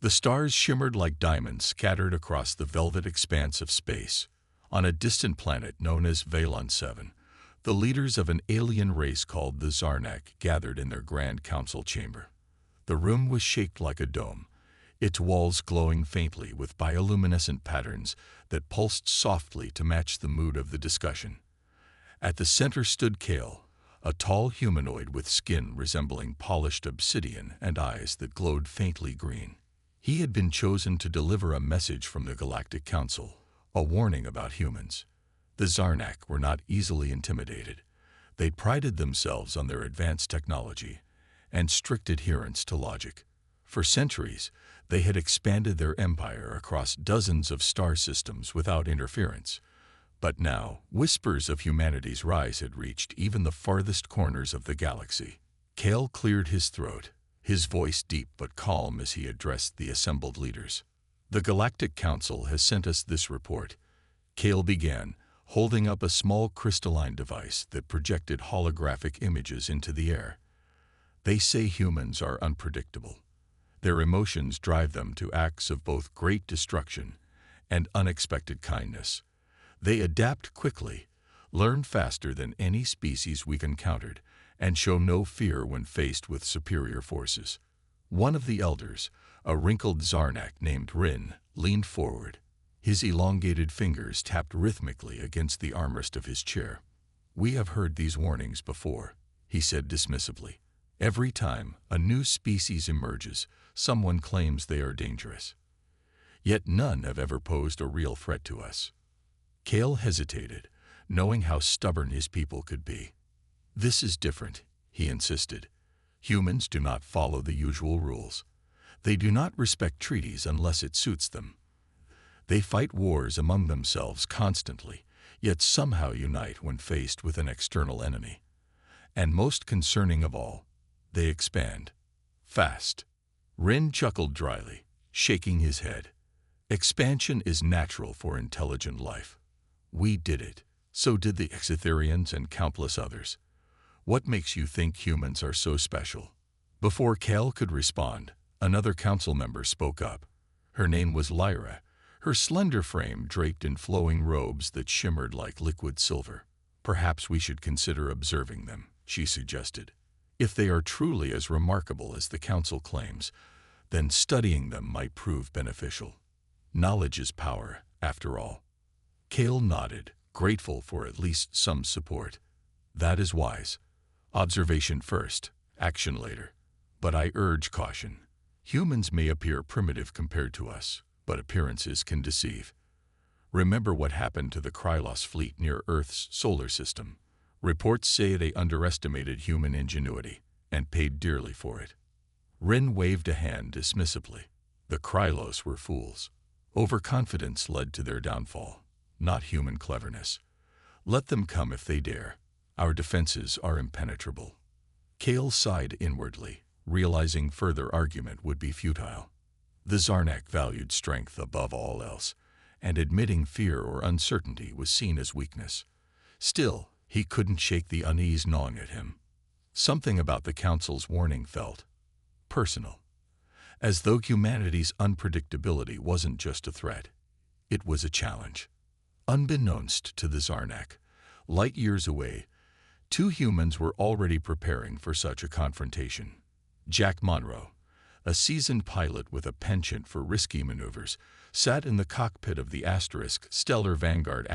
The stars shimmered like diamonds scattered across the velvet expanse of space. On a distant planet known as Valon 7, the leaders of an alien race called the Zarnak gathered in their grand council chamber. The room was shaped like a dome, its walls glowing faintly with bioluminescent patterns that pulsed softly to match the mood of the discussion. At the center stood Kale, a tall humanoid with skin resembling polished obsidian and eyes that glowed faintly green. He had been chosen to deliver a message from the Galactic Council, a warning about humans. The Zarnak were not easily intimidated. They prided themselves on their advanced technology and strict adherence to logic. For centuries, they had expanded their empire across dozens of star systems without interference. But now, whispers of humanity's rise had reached even the farthest corners of the galaxy. Kale cleared his throat, his voice deep but calm as he addressed the assembled leaders. "The Galactic Council has sent us this report," Kale began, holding up a small crystalline device that projected holographic images into the air. "They say humans are unpredictable. Their emotions drive them to acts of both great destruction and unexpected kindness. They adapt quickly, learn faster than any species we've encountered, and show no fear when faced with superior forces." One of the elders, a wrinkled Zarnak named Rin, leaned forward. His elongated fingers tapped rhythmically against the armrest of his chair. "We have heard these warnings before," he said dismissively. "Every time a new species emerges, someone claims they are dangerous. Yet none have ever posed a real threat to us." Kale hesitated, knowing how stubborn his people could be. "This is different," he insisted. "Humans do not follow the usual rules. They do not respect treaties unless it suits them. They fight wars among themselves constantly, yet somehow unite when faced with an external enemy. And most concerning of all, they expand. Fast." Rin chuckled dryly, shaking his head. "Expansion is natural for intelligent life. We did it. So did the Exetherians and countless others. What makes you think humans are so special?" Before Kale could respond, another council member spoke up. Her name was Lyra, her slender frame draped in flowing robes that shimmered like liquid silver. "Perhaps we should consider observing them," she suggested. "If they are truly as remarkable as the council claims, then studying them might prove beneficial. Knowledge is power, after all." Kale nodded, grateful for at least some support. "That is wise. Observation first, action later. But I urge caution. Humans may appear primitive compared to us, but appearances can deceive. Remember what happened to the Krylos fleet near Earth's solar system. Reports say they underestimated human ingenuity and paid dearly for it." Rin waved a hand dismissively. The Krylos were fools. Overconfidence led to their downfall, not human cleverness. Let them come if they dare. Our defenses are impenetrable. Kale sighed inwardly, realizing further argument would be futile. The Zarnak valued strength above all else, and admitting fear or uncertainty was seen as weakness. Still, he couldn't shake the unease gnawing at him. Something about the Council's warning felt personal, as though humanity's unpredictability wasn't just a threat. It was a challenge. Unbeknownst to the Zarnak, light years away, two humans were already preparing for such a confrontation. Jack Monroe, a seasoned pilot with a penchant for risky maneuvers, sat in the cockpit of the Stellar Vanguard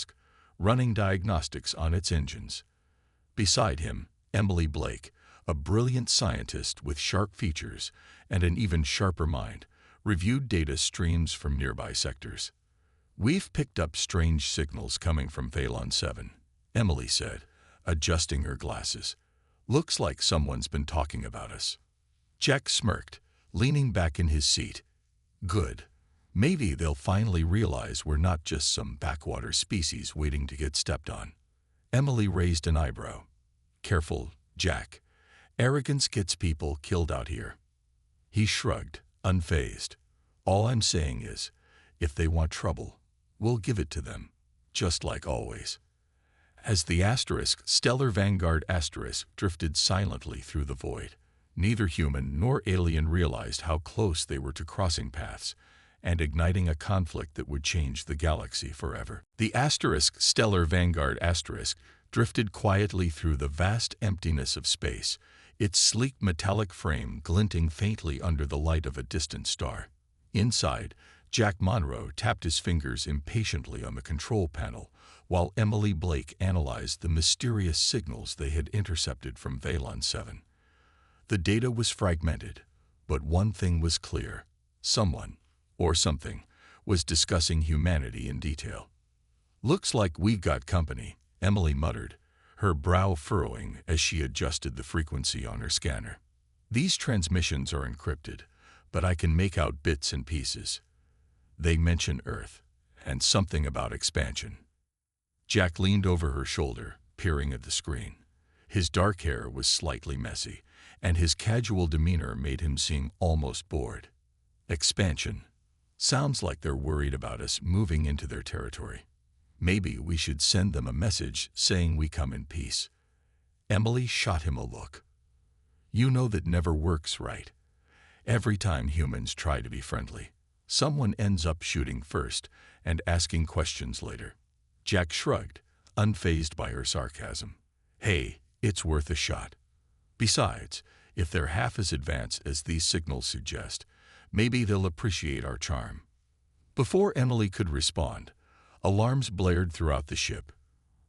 *, running diagnostics on its engines. Beside him, Emily Blake, a brilliant scientist with sharp features and an even sharper mind, reviewed data streams from nearby sectors. "We've picked up strange signals coming from Valon 7, Emily said, adjusting her glasses. "Looks like someone's been talking about us." Jack smirked, leaning back in his seat. "Good. Maybe they'll finally realize we're not just some backwater species waiting to get stepped on." Emily raised an eyebrow. "Careful, Jack. Arrogance gets people killed out here." He shrugged, unfazed. "All I'm saying is, if they want trouble, we'll give it to them, just like always." As the Stellar Vanguard * drifted silently through the void, Neither human nor alien realized how close they were to crossing paths and igniting a conflict that would change the galaxy forever. The *Stellar Vanguard* drifted quietly through the vast emptiness of space, its sleek metallic frame glinting faintly under the light of a distant star. Inside, Jack Monroe tapped his fingers impatiently on the control panel, while Emily Blake analyzed the mysterious signals they had intercepted from Valon 7. The data was fragmented, but one thing was clear. Someone, or something, was discussing humanity in detail. "Looks like we got company," Emily muttered, her brow furrowing as she adjusted the frequency on her scanner. "These transmissions are encrypted, but I can make out bits and pieces. They mention Earth, and something about expansion." Jack leaned over her shoulder, peering at the screen. His dark hair was slightly messy, and his casual demeanor made him seem almost bored. "Expansion. Sounds like they're worried about us moving into their territory. Maybe we should send them a message saying we come in peace." Emily shot him a look. "You know that never works, right? Every time humans try to be friendly, someone ends up shooting first and asking questions later." Jack shrugged, unfazed by her sarcasm. "Hey, it's worth a shot. Besides, if they're half as advanced as these signals suggest, maybe they'll appreciate our charm." Before Emily could respond, alarms blared throughout the ship.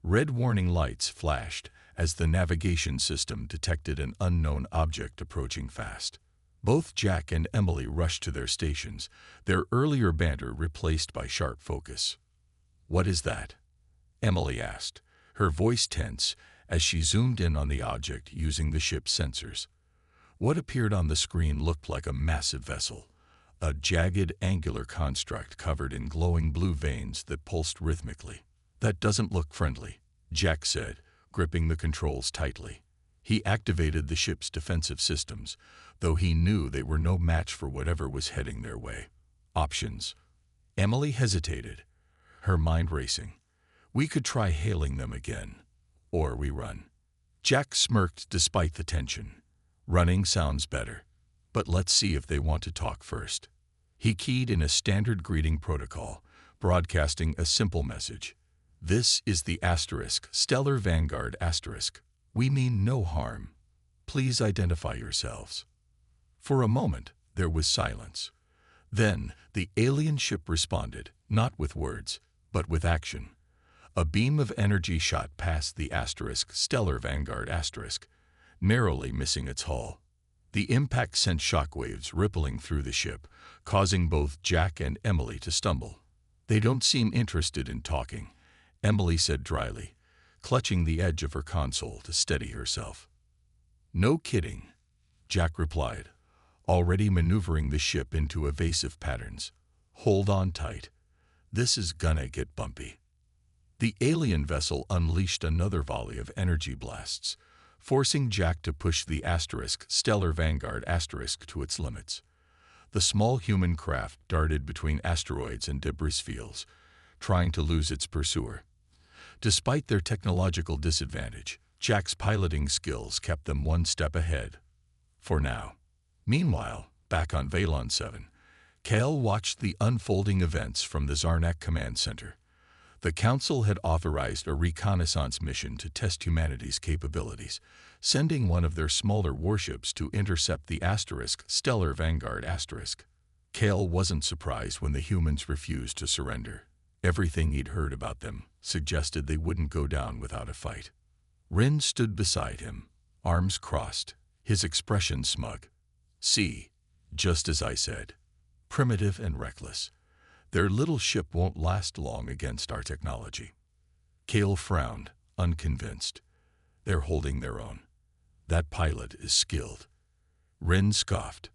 Red warning lights flashed as the navigation system detected an unknown object approaching fast. Both Jack and Emily rushed to their stations, their earlier banter replaced by sharp focus. "What is that?" Emily asked, her voice tense as she zoomed in on the object using the ship's sensors. What appeared on the screen looked like a massive vessel, a jagged, angular construct covered in glowing blue veins that pulsed rhythmically. "That doesn't look friendly," Jack said, gripping the controls tightly. He activated the ship's defensive systems, though he knew they were no match for whatever was heading their way. "Options." Emily hesitated, her mind racing. "We could try hailing them again, or we run." Jack smirked despite the tension. "Running sounds better, but let's see if they want to talk first." He keyed in a standard greeting protocol, broadcasting a simple message. "This is the *Stellar Vanguard*. We mean no harm. Please identify yourselves." For a moment, there was silence. Then, the alien ship responded, not with words, but with action. A beam of energy shot past the *Stellar Vanguard*, narrowly missing its hull. The impact sent shockwaves rippling through the ship, causing both Jack and Emily to stumble. "They don't seem interested in talking," Emily said dryly, clutching the edge of her console to steady herself. "No kidding," Jack replied, already maneuvering the ship into evasive patterns. "Hold on tight. This is gonna get bumpy." The alien vessel unleashed another volley of energy blasts, forcing Jack to push the *Stellar Vanguard* to its limits. The small human craft darted between asteroids and debris fields, trying to lose its pursuer. Despite their technological disadvantage, Jack's piloting skills kept them one step ahead. For now. Meanwhile, back on Valon 7, Kale watched the unfolding events from the Zarnak Command Center. The Council had authorized a reconnaissance mission to test humanity's capabilities, sending one of their smaller warships to intercept the *Stellar Vanguard*. Kale wasn't surprised when the humans refused to surrender. Everything he'd heard about them suggested they wouldn't go down without a fight. Rin stood beside him, arms crossed, his expression smug. "See, just as I said. Primitive and reckless. Their little ship won't last long against our technology." Kale frowned, unconvinced. "They're holding their own. That pilot is skilled." Rin scoffed.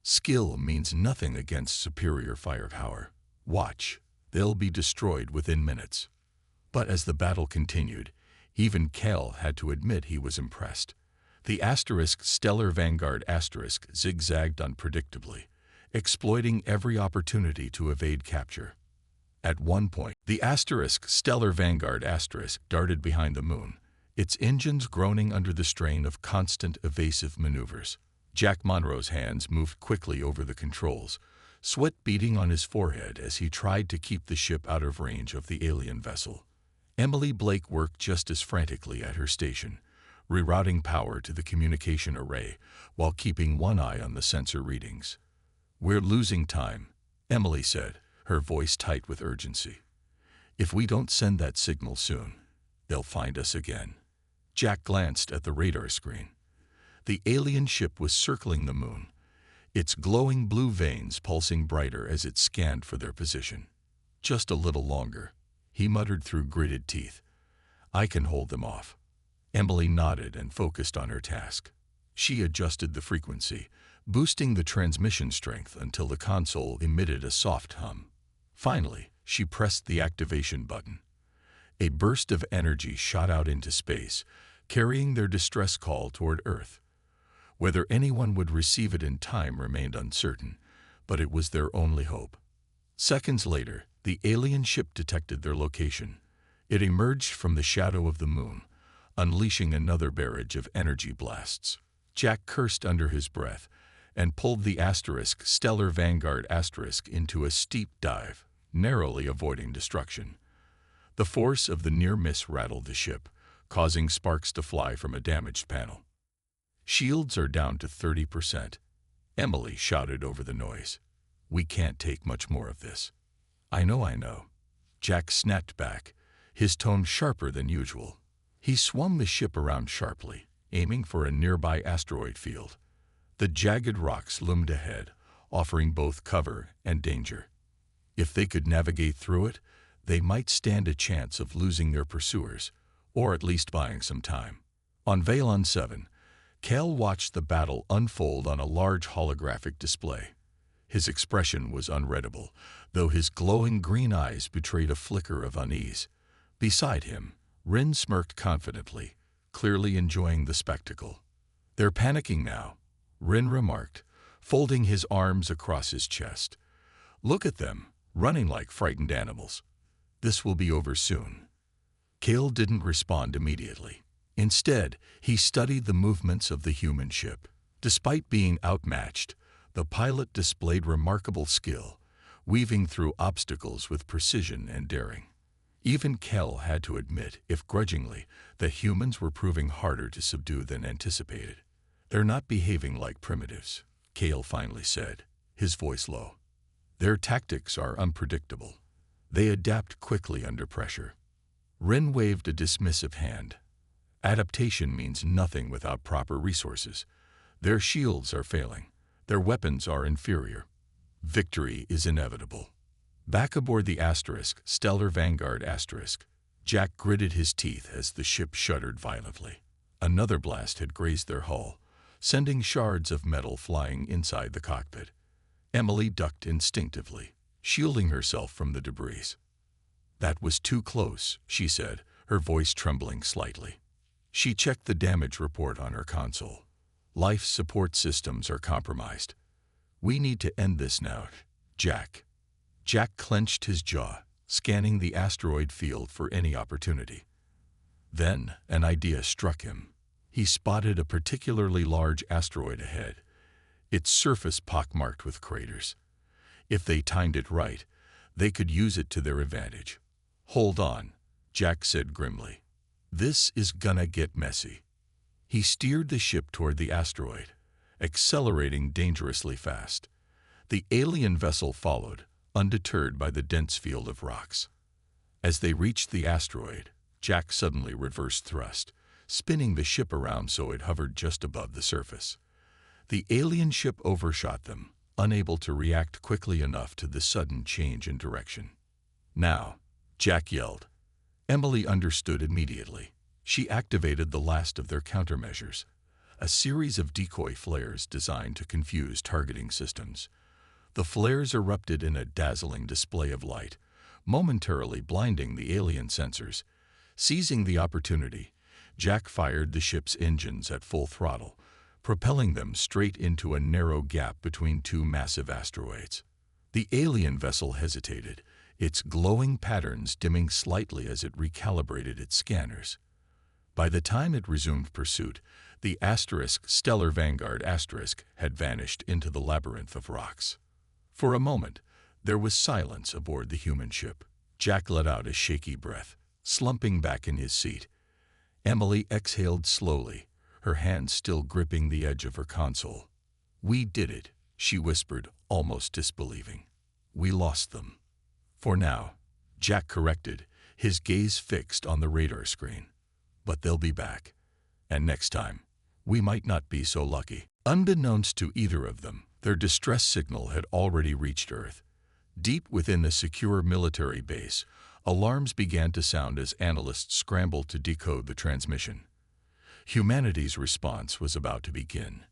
"Skill means nothing against superior firepower. Watch. They'll be destroyed within minutes." But as the battle continued, even Kale had to admit he was impressed. The *Stellar Vanguard* zigzagged unpredictably, exploiting every opportunity to evade capture. At one point, the *Stellar Vanguard* darted behind the moon, its engines groaning under the strain of constant evasive maneuvers. Jack Monroe's hands moved quickly over the controls, sweat beading on his forehead as he tried to keep the ship out of range of the alien vessel. Emily Blake worked just as frantically at her station, rerouting power to the communication array while keeping one eye on the sensor readings. "We're losing time," Emily said, her voice tight with urgency. "If we don't send that signal soon, they'll find us again." Jack glanced at the radar screen. The alien ship was circling the moon, its glowing blue veins pulsing brighter as it scanned for their position. "Just a little longer," he muttered through gritted teeth. "I can hold them off." Emily nodded and focused on her task. She adjusted the frequency, boosting the transmission strength until the console emitted a soft hum. Finally, she pressed the activation button. A burst of energy shot out into space, carrying their distress call toward Earth. Whether anyone would receive it in time remained uncertain, but it was their only hope. Seconds later, the alien ship detected their location. It emerged from the shadow of the moon, unleashing another barrage of energy blasts. Jack cursed under his breath and pulled the Stellar Vanguard into a steep dive, narrowly avoiding destruction. The force of the near miss rattled the ship, causing sparks to fly from a damaged panel. "Shields are down to 30%, Emily shouted over the noise. "We can't take much more of this." I know. Jack snapped back, his tone sharper than usual. He swung the ship around sharply, aiming for a nearby asteroid field. The jagged rocks loomed ahead, offering both cover and danger. If they could navigate through it, they might stand a chance of losing their pursuers, or at least buying some time. On Valon 7, Cal watched the battle unfold on a large holographic display. His expression was unreadable, though his glowing green eyes betrayed a flicker of unease. Beside him, Rin smirked confidently, clearly enjoying the spectacle. "They're panicking now," Rin remarked, folding his arms across his chest. "Look at them, running like frightened animals. This will be over soon." Cal didn't respond immediately. Instead, he studied the movements of the human ship. Despite being outmatched, the pilot displayed remarkable skill, weaving through obstacles with precision and daring. Even Cal had to admit, if grudgingly, that humans were proving harder to subdue than anticipated. "They're not behaving like primitives," Cal finally said, his voice low. "Their tactics are unpredictable. They adapt quickly under pressure." Rin waved a dismissive hand. "Adaptation means nothing without proper resources. Their shields are failing. Their weapons are inferior. Victory is inevitable." Back aboard the Stellar Vanguard Jack gritted his teeth as the ship shuddered violently. Another blast had grazed their hull, sending shards of metal flying inside the cockpit. Emily ducked instinctively, shielding herself from the debris. "That was too close," she said, her voice trembling slightly. She checked the damage report on her console. "Life support systems are compromised. We need to end this now, Jack." Jack clenched his jaw, scanning the asteroid field for any opportunity. Then an idea struck him. He spotted a particularly large asteroid ahead, its surface pockmarked with craters. If they timed it right, they could use it to their advantage. "Hold on," Jack said grimly. "This is gonna get messy." He steered the ship toward the asteroid, accelerating dangerously fast. The alien vessel followed, undeterred by the dense field of rocks. As they reached the asteroid, Jack suddenly reversed thrust, spinning the ship around so it hovered just above the surface. The alien ship overshot them, unable to react quickly enough to the sudden change in direction. "Now," Jack yelled. Emily understood immediately. She activated the last of their countermeasures, a series of decoy flares designed to confuse targeting systems. The flares erupted in a dazzling display of light, momentarily blinding the alien sensors. Seizing the opportunity, Jack fired the ship's engines at full throttle, propelling them straight into a narrow gap between two massive asteroids. The alien vessel hesitated, its glowing patterns dimming slightly as it recalibrated its scanners. By the time it resumed pursuit, the *Stellar Vanguard* had vanished into the labyrinth of rocks. For a moment, there was silence aboard the human ship. Jack let out a shaky breath, slumping back in his seat. Emily exhaled slowly, her hands still gripping the edge of her console. "We did it," she whispered, almost disbelieving. "We lost them." "For now," Jack corrected, his gaze fixed on the radar screen. "But they'll be back. And next time, we might not be so lucky." Unbeknownst to either of them, their distress signal had already reached Earth. Deep within a secure military base, alarms began to sound as analysts scrambled to decode the transmission. Humanity's response was about to begin.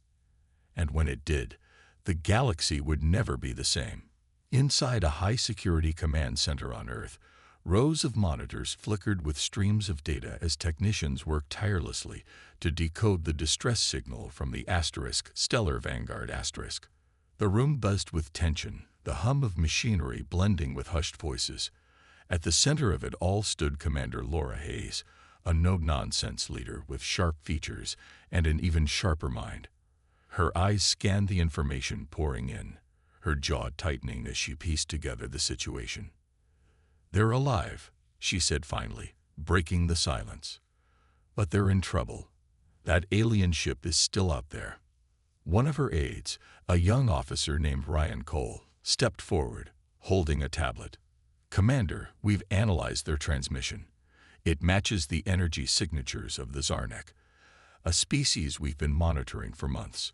And when it did, the galaxy would never be the same. Inside a high-security command center on Earth, rows of monitors flickered with streams of data as technicians worked tirelessly to decode the distress signal from the *Stellar Vanguard*. The room buzzed with tension, the hum of machinery blending with hushed voices. At the center of it all stood Commander Laura Hayes, a no-nonsense leader with sharp features and an even sharper mind. Her eyes scanned the information pouring in, her jaw tightening as she pieced together the situation. "They're alive," she said finally, breaking the silence. "But they're in trouble. That alien ship is still out there." One of her aides, a young officer named Ryan Cole, stepped forward, holding a tablet. "Commander, we've analyzed their transmission. It matches the energy signatures of the Zarnak, a species we've been monitoring for months.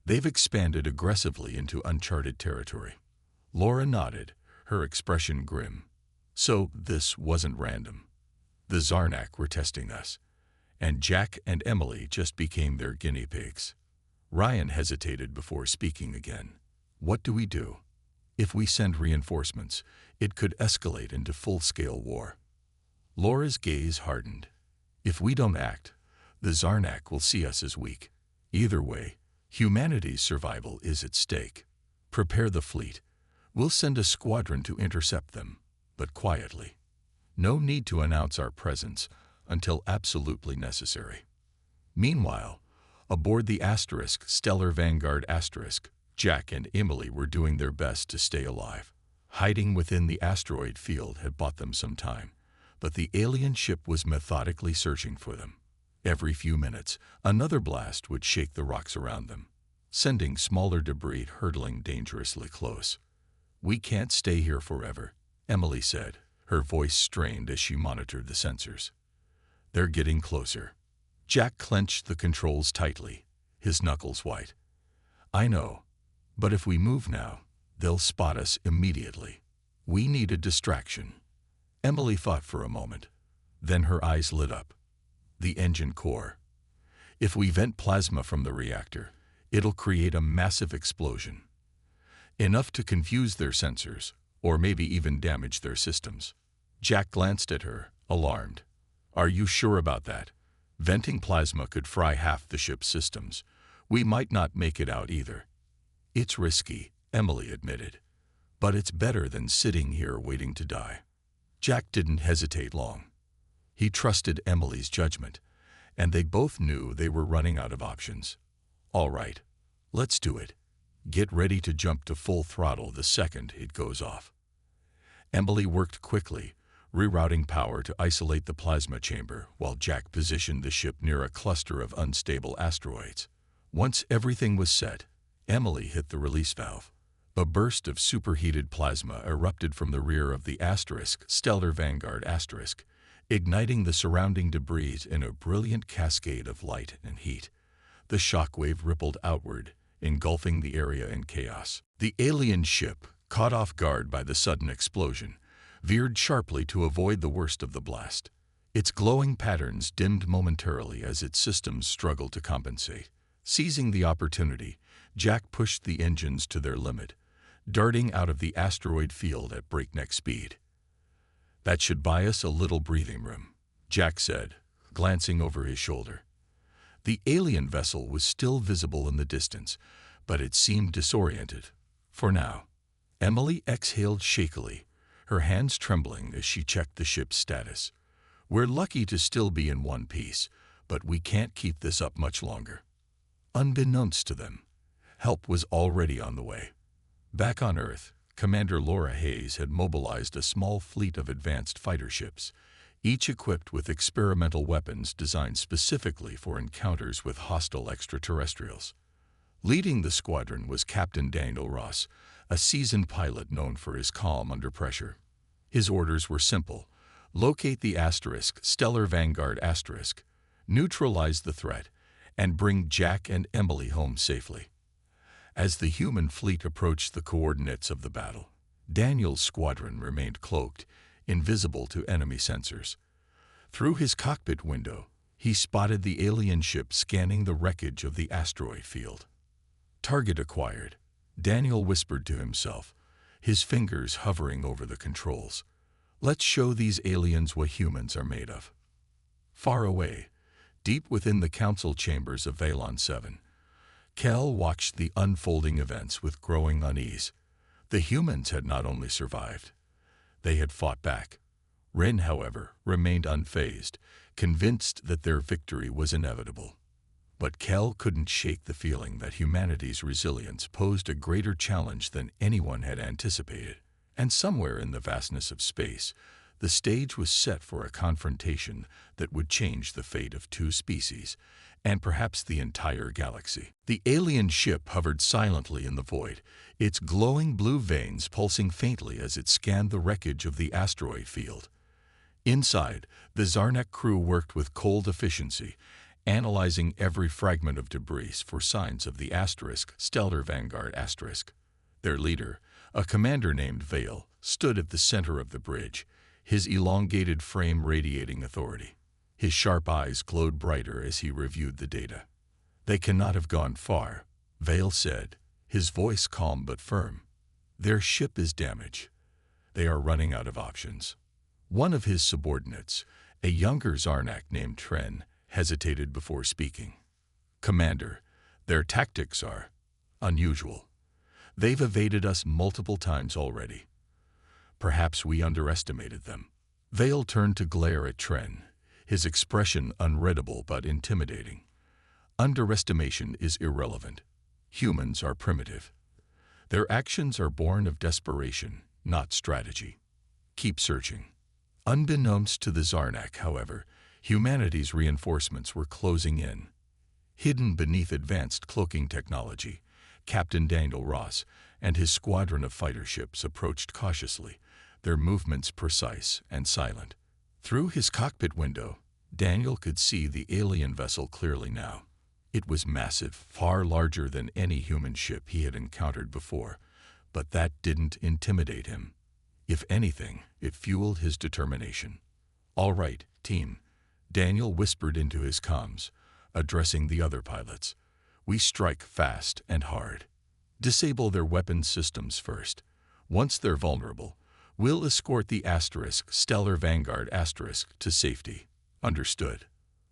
They've expanded aggressively into uncharted territory." Laura nodded, her expression grim. "So this wasn't random. The Zarnak were testing us, and Jack and Emily just became their guinea pigs." Ryan hesitated before speaking again. "What do we do? If we send reinforcements, it could escalate into full-scale war." Laura's gaze hardened. "If we don't act, the Zarnak will see us as weak. Either way, humanity's survival is at stake. Prepare the fleet. We'll send a squadron to intercept them, but quietly. No need to announce our presence until absolutely necessary." Meanwhile, aboard the *Stellar Vanguard*, Jack and Emily were doing their best to stay alive. Hiding within the asteroid field had bought them some time, but the alien ship was methodically searching for them. Every few minutes, another blast would shake the rocks around them, sending smaller debris hurtling dangerously close. "We can't stay here forever," Emily said, her voice strained as she monitored the sensors. "They're getting closer." Jack clenched the controls tightly, his knuckles white. "I know, but if we move now, they'll spot us immediately. We need a distraction." Emily thought for a moment. Then her eyes lit up. "The engine core. If we vent plasma from the reactor, it'll create a massive explosion. Enough to confuse their sensors, or maybe even damage their systems." Jack glanced at her, alarmed. "Are you sure about that? Venting plasma could fry half the ship's systems. We might not make it out either." "It's risky," Emily admitted, "but it's better than sitting here waiting to die." Jack didn't hesitate long. He trusted Emily's judgment, and they both knew they were running out of options. "All right, let's do it. Get ready to jump to full throttle the second it goes off." Emily worked quickly, rerouting power to isolate the plasma chamber while Jack positioned the ship near a cluster of unstable asteroids. Once everything was set, Emily hit the release valve. A burst of superheated plasma erupted from the rear of the *Stellar Vanguard*, igniting the surrounding debris in a brilliant cascade of light and heat. The shockwave rippled outward, engulfing the area in chaos. The alien ship, caught off guard by the sudden explosion, veered sharply to avoid the worst of the blast. Its glowing patterns dimmed momentarily as its systems struggled to compensate. Seizing the opportunity, Jack pushed the engines to their limit, darting out of the asteroid field at breakneck speed. "That should buy us a little breathing room," Jack said, glancing over his shoulder. The alien vessel was still visible in the distance, but it seemed disoriented. For now. Emily exhaled shakily, her hands trembling as she checked the ship's status. "We're lucky to still be in one piece, but we can't keep this up much longer." Unbeknownst to them, help was already on the way. Back on Earth, Commander Laura Hayes had mobilized a small fleet of advanced fighter ships, each equipped with experimental weapons designed specifically for encounters with hostile extraterrestrials. Leading the squadron was Captain Daniel Ross, a seasoned pilot known for his calm under pressure. His orders were simple: locate the Stellar Vanguard *, neutralize the threat, and bring Jack and Emily home safely. As the human fleet approached the coordinates of the battle, Daniel's squadron remained cloaked, invisible to enemy sensors. Through his cockpit window, he spotted the alien ship scanning the wreckage of the asteroid field. Target acquired, Daniel whispered to himself, his fingers hovering over the controls. Let's show these aliens what humans are made of. Far away, deep within the council chambers of Valon 7, Kel watched the unfolding events with growing unease. The humans had not only survived, they had fought back. Ren, however, remained unfazed, convinced that their victory was inevitable. But Kel couldn't shake the feeling that humanity's resilience posed a greater challenge than anyone had anticipated. And somewhere in the vastness of space, the stage was set for a confrontation that would change the fate of two species, and perhaps the entire galaxy. The alien ship hovered silently in the void, its glowing blue veins pulsing faintly as it scanned the wreckage of the asteroid field. Inside, the Zarnak crew worked with cold efficiency, analyzing every fragment of debris for signs of the Stellar Vanguard *. Their leader, a commander named Vale, stood at the center of the bridge, his elongated frame radiating authority. His sharp eyes glowed brighter as he reviewed the data. "They cannot have gone far," Vale said, his voice calm but firm. "Their ship is damaged. They are running out of options." One of his subordinates, a younger Zarnak named Tren, hesitated before speaking. "Commander, their tactics are unusual. They've evaded us multiple times already. Perhaps we underestimated them." Vale turned to glare at Tren, his expression unreadable but intimidating. "Underestimation is irrelevant. Humans are primitive. Their actions are born of desperation, not strategy. Keep searching." Unbeknownst to the Zarnak, however, humanity's reinforcements were closing in. Hidden beneath advanced cloaking technology, Captain Daniel Ross and his squadron of fighter ships approached cautiously, their movements precise and silent. Through his cockpit window, Daniel could see the alien vessel clearly now. It was massive, far larger than any human ship he had encountered before, but that didn't intimidate him. If anything, it fueled his determination. "All right, team," Daniel whispered into his comms, addressing the other pilots. "We strike fast and hard. Disable their weapons systems first. Once they're vulnerable, we'll escort the Stellar Vanguard * to safety." "Understood."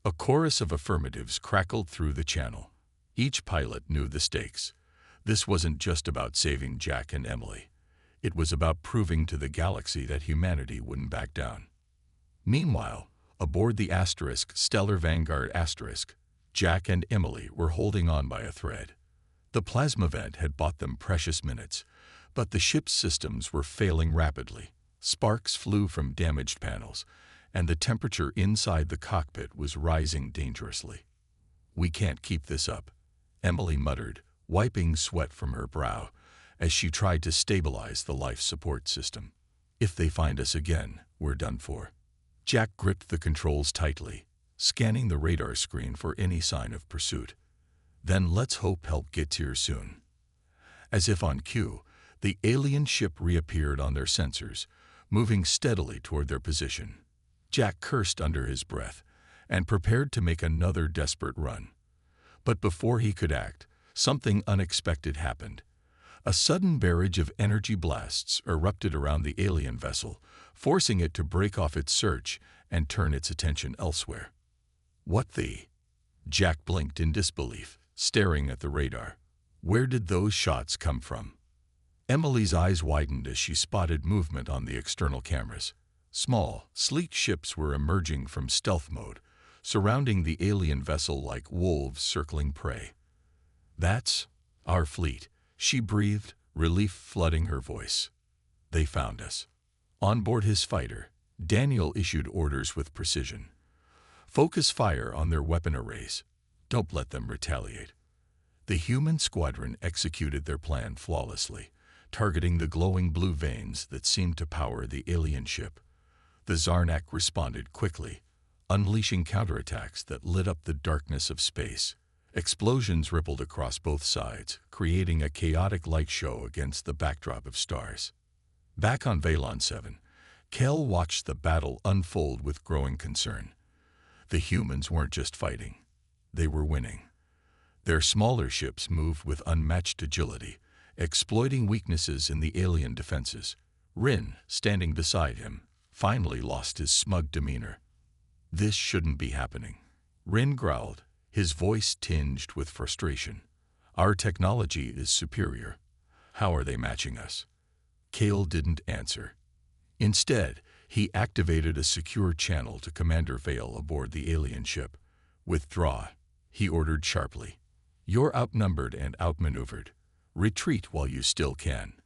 A chorus of affirmatives crackled through the channel. Each pilot knew the stakes. This wasn't just about saving Jack and Emily. It was about proving to the galaxy that humanity wouldn't back down. Meanwhile, aboard the Stellar Vanguard *, Jack and Emily were holding on by a thread. The plasma vent had bought them precious minutes, but the ship's systems were failing rapidly. Sparks flew from damaged panels, and the temperature inside the cockpit was rising dangerously. "We can't keep this up," Emily muttered, wiping sweat from her brow as she tried to stabilize the life support system. "If they find us again, we're done for." Jack gripped the controls tightly, scanning the radar screen for any sign of pursuit. "Then let's hope help gets here soon." As if on cue, the alien ship reappeared on their sensors, moving steadily toward their position. Jack cursed under his breath and prepared to make another desperate run. But before he could act, something unexpected happened. A sudden barrage of energy blasts erupted around the alien vessel, forcing it to break off its search and turn its attention elsewhere. "What the?" Jack blinked in disbelief, staring at the radar. Where did those shots come from? Emily's eyes widened as she spotted movement on the external cameras. Small, sleek ships were emerging from stealth mode, surrounding the alien vessel like wolves circling prey. "That's our fleet," she breathed, relief flooding her voice. "They found us." On board his fighter, Daniel issued orders with precision. "Focus fire on their weapon arrays. Don't let them retaliate." The human squadron executed their plan flawlessly, targeting the glowing blue veins that seemed to power the alien ship. The Zarnak responded quickly, unleashing counterattacks that lit up the darkness of space. Explosions rippled across both sides, creating a chaotic light show against the backdrop of stars. Back on Valon 7, Kel watched the battle unfold with growing concern. The humans weren't just fighting, they were winning. Their smaller ships moved with unmatched agility, exploiting weaknesses in the alien defenses. Rin, standing beside him, finally lost his smug demeanor. "This shouldn't be happening," Rin growled, his voice tinged with frustration. "Our technology is superior. How are they matching us?" Kale didn't answer. Instead, he activated a secure channel to Commander Vale aboard the alien ship. "Withdraw," he ordered sharply. "You're outnumbered and outmaneuvered. Retreat while you still can."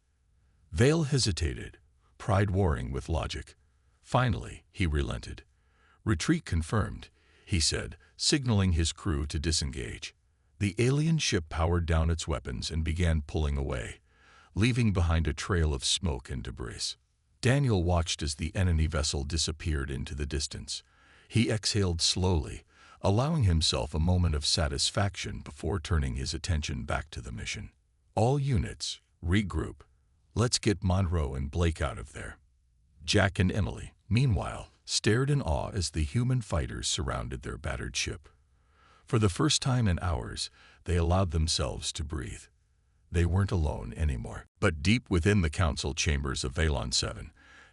Vale hesitated, pride warring with logic. Finally, he relented. "Retreat confirmed," he said, signaling his crew to disengage. The alien ship powered down its weapons and began pulling away, leaving behind a trail of smoke and debris. Daniel watched as the enemy vessel disappeared into the distance. He exhaled slowly, allowing himself a moment of satisfaction before turning his attention back to the mission. "All units, regroup. Let's get Monroe and Blake out of there." Jack and Emily, meanwhile, stared in awe as the human fighters surrounded their battered ship. For the first time in hours, they allowed themselves to breathe. They weren't alone anymore. But deep within the council chambers of Valon 7,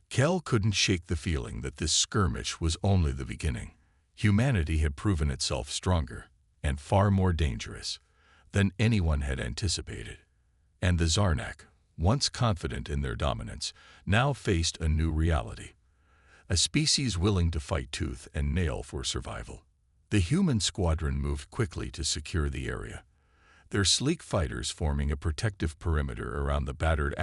Kel couldn't shake the feeling that this skirmish was only the beginning. Humanity had proven itself stronger and far more dangerous than anyone had anticipated. And the Zarnak, once confident in their dominance, now faced a new reality. A species willing to fight tooth and nail for survival. The human squadron moved quickly to secure the area, their sleek fighters forming a protective perimeter around the battered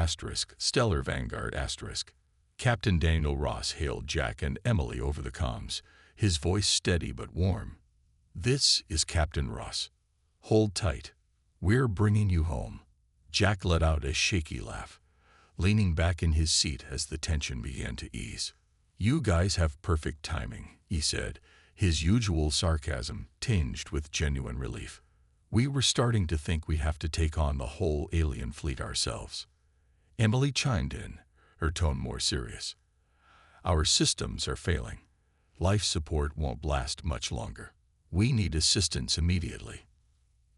Stellar Vanguard *. Captain Daniel Ross hailed Jack and Emily over the comms, his voice steady but warm. "This is Captain Ross. Hold tight. We're bringing you home." Jack let out a shaky laugh, leaning back in his seat as the tension began to ease. "You guys have perfect timing," he said, his usual sarcasm tinged with genuine relief. "We were starting to think we'd have to take on the whole alien fleet ourselves." Emily chimed in, her tone more serious. "Our systems are failing. Life support won't last much longer. We need assistance immediately."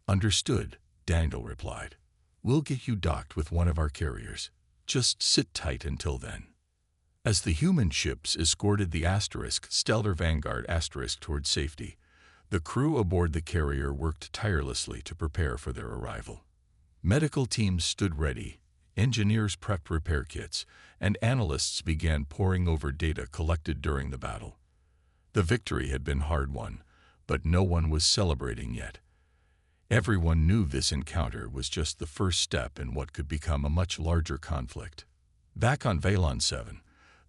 "Understood," Daniel replied. "We'll get you docked with one of our carriers. Just sit tight until then." As the human ships escorted the Stellar Vanguard toward safety, the crew aboard the carrier worked tirelessly to prepare for their arrival. Medical teams stood ready, engineers prepped repair kits, and analysts began poring over data collected during the battle. The victory had been hard-won, but no one was celebrating yet. Everyone knew this encounter was just the first step in what could become a much larger conflict. Back on Valon 7,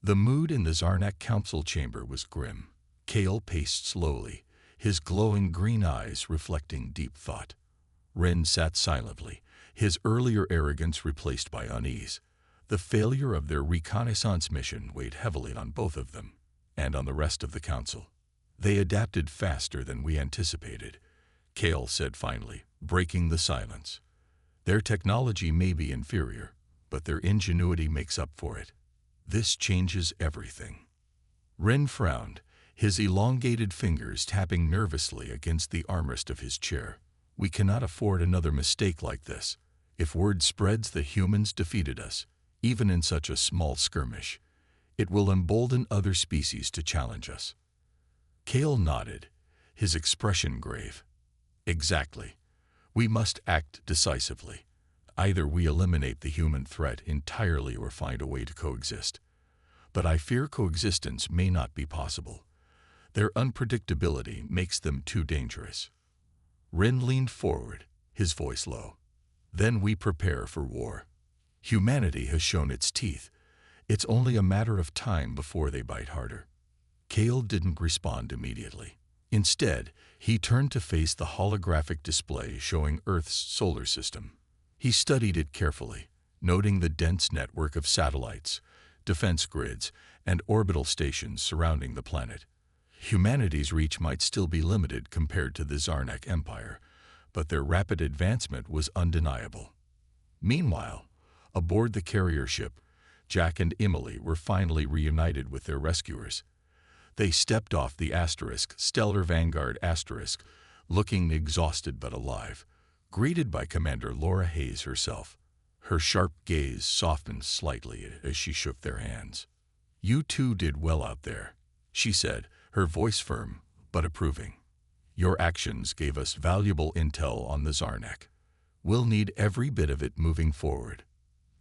the mood in the Zarnak council chamber was grim. Kale paced slowly, his glowing green eyes reflecting deep thought. Rin sat silently, his earlier arrogance replaced by unease. The failure of their reconnaissance mission weighed heavily on both of them, and on the rest of the council. "They adapted faster than we anticipated," Kale said finally, breaking the silence. "Their technology may be inferior, but their ingenuity makes up for it. This changes everything." Rin frowned, his elongated fingers tapping nervously against the armrest of his chair. "We cannot afford another mistake like this. If word spreads that humans defeated us, even in such a small skirmish, it will embolden other species to challenge us." Kale nodded, his expression grave. "Exactly. We must act decisively. Either we eliminate the human threat entirely or find a way to coexist. But I fear coexistence may not be possible. Their unpredictability makes them too dangerous. Rin leaned forward, his voice low. Then we prepare for war. Humanity has shown its teeth. It's only a matter of time before they bite harder. Kale didn't respond immediately. Instead, he turned to face the holographic display showing Earth's solar system. He studied it carefully, noting the dense network of satellites, defense grids, and orbital stations surrounding the planet. Humanity's reach might still be limited compared to the Zarnak Empire, but their rapid advancement was undeniable. Meanwhile, aboard the carrier ship, Jack and Emily were finally reunited with their rescuers. They stepped off the Stellar Vanguard looking exhausted but alive, greeted by Commander Laura Hayes herself. Her sharp gaze softened slightly as she shook their hands. "You two did well out there," she said, her voice firm but approving. "Your actions gave us valuable intel on the Zarnak. We'll need every bit of it moving forward."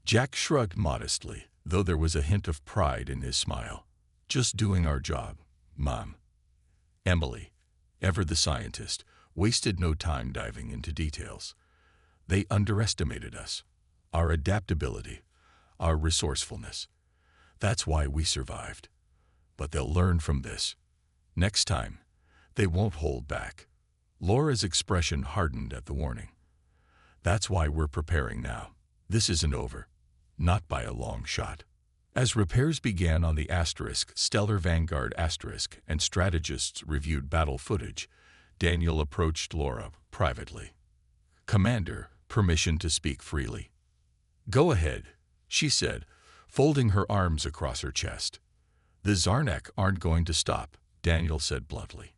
Jack shrugged modestly, though there was a hint of pride in his smile. "Just doing our job, Mom." Emily, ever the scientist, wasted no time diving into details. "They underestimated us, our adaptability, our resourcefulness. That's why we survived. But they'll learn from this. Next time, they won't hold back." Laura's expression hardened at the warning. "That's why we're preparing now. This isn't over. Not by a long shot." As repairs began on the Stellar Vanguard and strategists reviewed battle footage, Daniel approached Laura privately. "Commander, permission to speak freely." "Go ahead," she said, folding her arms across her chest. "The Zarnak aren't going to stop," Daniel said bluntly.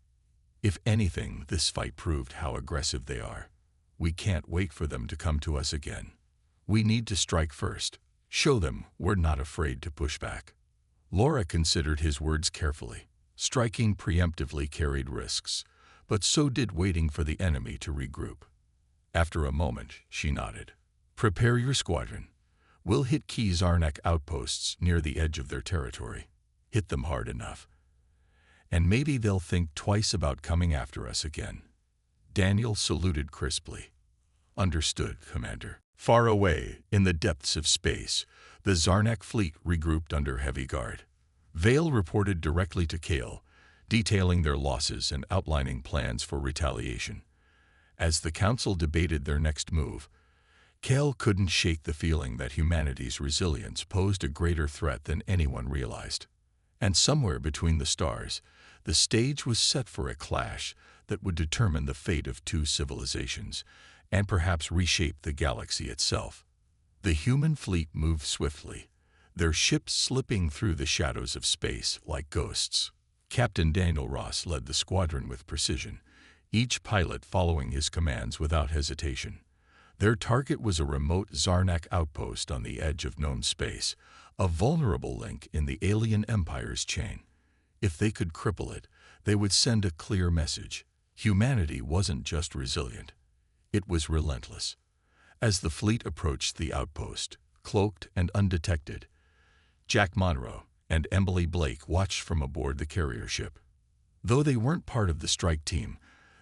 "If anything, this fight proved how aggressive they are. We can't wait for them to come to us again. We need to strike first. Show them we're not afraid to push back." Laura considered his words carefully. Striking preemptively carried risks, but so did waiting for the enemy to regroup. After a moment, she nodded. "Prepare your squadron. We'll hit key Zarnak outposts near the edge of their territory. Hit them hard enough. And maybe they'll think twice about coming after us again." Daniel saluted crisply. "Understood, Commander." Far away, in the depths of space, the Zarnak fleet regrouped under heavy guard. Vale reported directly to Kale, detailing their losses and outlining plans for retaliation. As the Council debated their next move, Kale couldn't shake the feeling that humanity's resilience posed a greater threat than anyone realized. And somewhere between the stars, the stage was set for a clash that would determine the fate of two civilizations, and perhaps reshape the galaxy itself. The human fleet moved swiftly, their ships slipping through the shadows of space like ghosts. Captain Daniel Ross led the squadron with precision, each pilot following his commands without hesitation. Their target was a remote Zarnak outpost on the edge of known space, a vulnerable link in the alien empire's chain. If they could cripple it, they would send a clear message. Humanity wasn't just resilient. It was relentless. As the fleet approached the outpost, cloaked and undetected, Jack Monroe and Emily Blake watched from aboard the carrier ship. Though they weren't part of the strike team,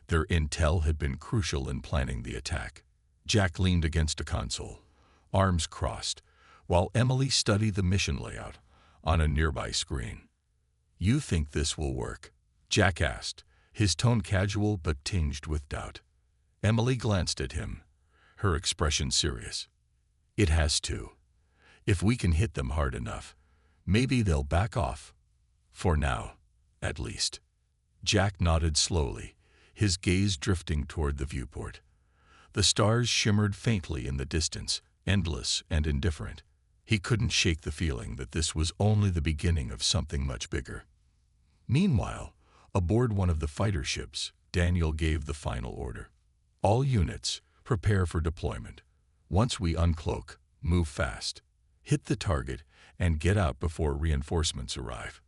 their intel had been crucial in planning the attack. Jack leaned against a console, arms crossed, while Emily studied the mission layout on a nearby screen. "You think this will work?" Jack asked, his tone casual but tinged with doubt. Emily glanced at him, her expression serious. "It has to. If we can hit them hard enough, maybe they'll back off. For now, at least." Jack nodded slowly, his gaze drifting toward the viewport. The stars shimmered faintly in the distance, endless and indifferent. He couldn't shake the feeling that this was only the beginning of something much bigger. Meanwhile, aboard one of the fighter ships, Daniel gave the final order. "All units, prepare for deployment. Once we uncloak, move fast. Hit the target and get out before reinforcements arrive."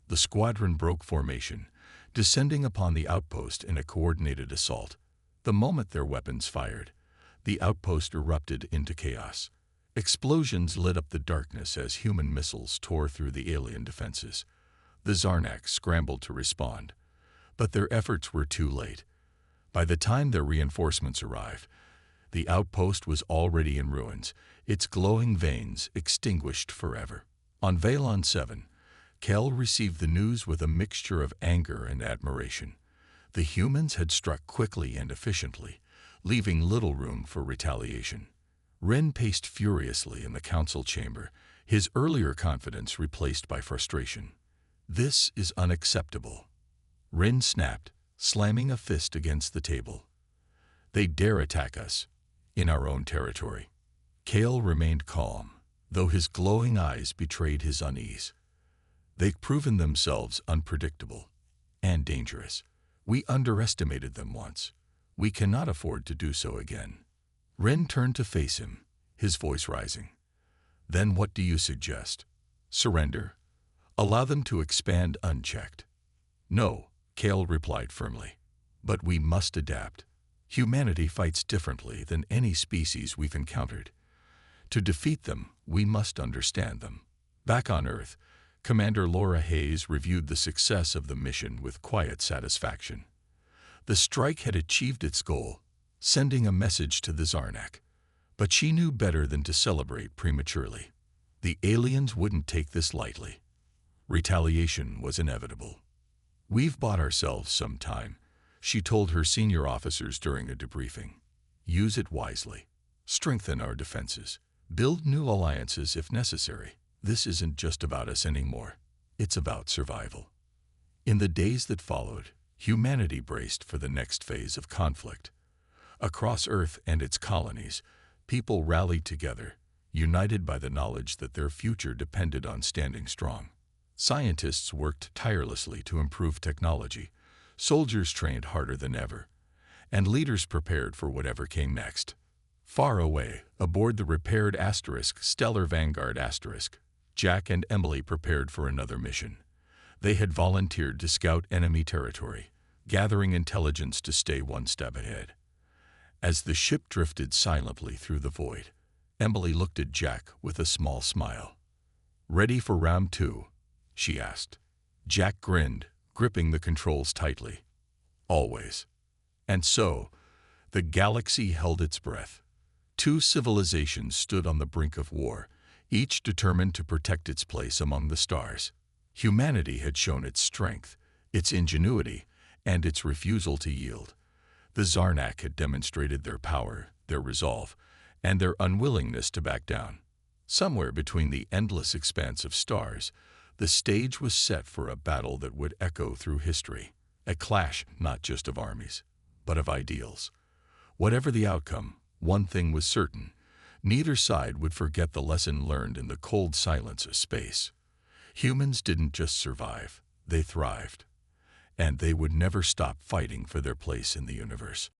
The squadron broke formation, descending upon the outpost in a coordinated assault. The moment their weapons fired, the outpost erupted into chaos. Explosions lit up the darkness as human missiles tore through the alien defenses. The Zarnak scrambled to respond, But their efforts were too late. By the time their reinforcements arrived, the outpost was already in ruins, its glowing veins extinguished forever. On Valon 7, Kel received the news with a mixture of anger and admiration. The humans had struck quickly and efficiently, leaving little room for retaliation. Ren paced furiously in the council chamber, his earlier confidence replaced by frustration. "This is unacceptable," Ren snapped, slamming a fist against the table. "They dare attack us in our own territory." Kale remained calm, though his glowing eyes betrayed his unease. "They've proven themselves unpredictable and dangerous. We underestimated them once. We cannot afford to do so again." Ren turned to face him, his voice rising. "Then what do you suggest? Surrender? Allow them to expand unchecked?" "No," Kale replied firmly. "But we must adapt. Humanity fights differently than any species we've encountered. To defeat them, we must understand them." Back on Earth, Commander Laura Hayes reviewed the success of the mission with quiet satisfaction. The strike had achieved its goal, sending a message to the Zarnak. But she knew better than to celebrate prematurely. The aliens wouldn't take this lightly. Retaliation was inevitable. "We've bought ourselves some time," she told her senior officers during a debriefing. "Use it wisely. Strengthen our defenses. Build new alliances if necessary. This isn't just about us anymore. It's about survival." In the days that followed, humanity braced for the next phase of conflict. Across Earth and its colonies, people rallied together, united by the knowledge that their future depended on standing strong. Scientists worked tirelessly to improve technology, soldiers trained harder than ever, and leaders prepared for whatever came next. Far away, aboard the repaired Stellar Vanguard *, Jack and Emily prepared for another mission. They had volunteered to scout enemy territory, gathering intelligence to stay one step ahead. As the ship drifted silently through the void, Emily looked at Jack with a small smile. "Ready for round 2?" she asked. Jack grinned, gripping the controls tightly. "Always." And so, the galaxy held its breath. Two civilizations stood on the brink of war, each determined to protect its place among the stars. Humanity had shown its strength, its ingenuity, and its refusal to yield. The Zarnak had demonstrated their power, their resolve, and their unwillingness to back down. Somewhere between the endless expanse of stars, the stage was set for a battle that would echo through history, a clash not just of armies, but of ideals. Whatever the outcome, one thing was certain: neither side would forget the lesson learned in the cold silence of space. Humans didn't just survive, they thrived. And they would never stop fighting for their place in the universe.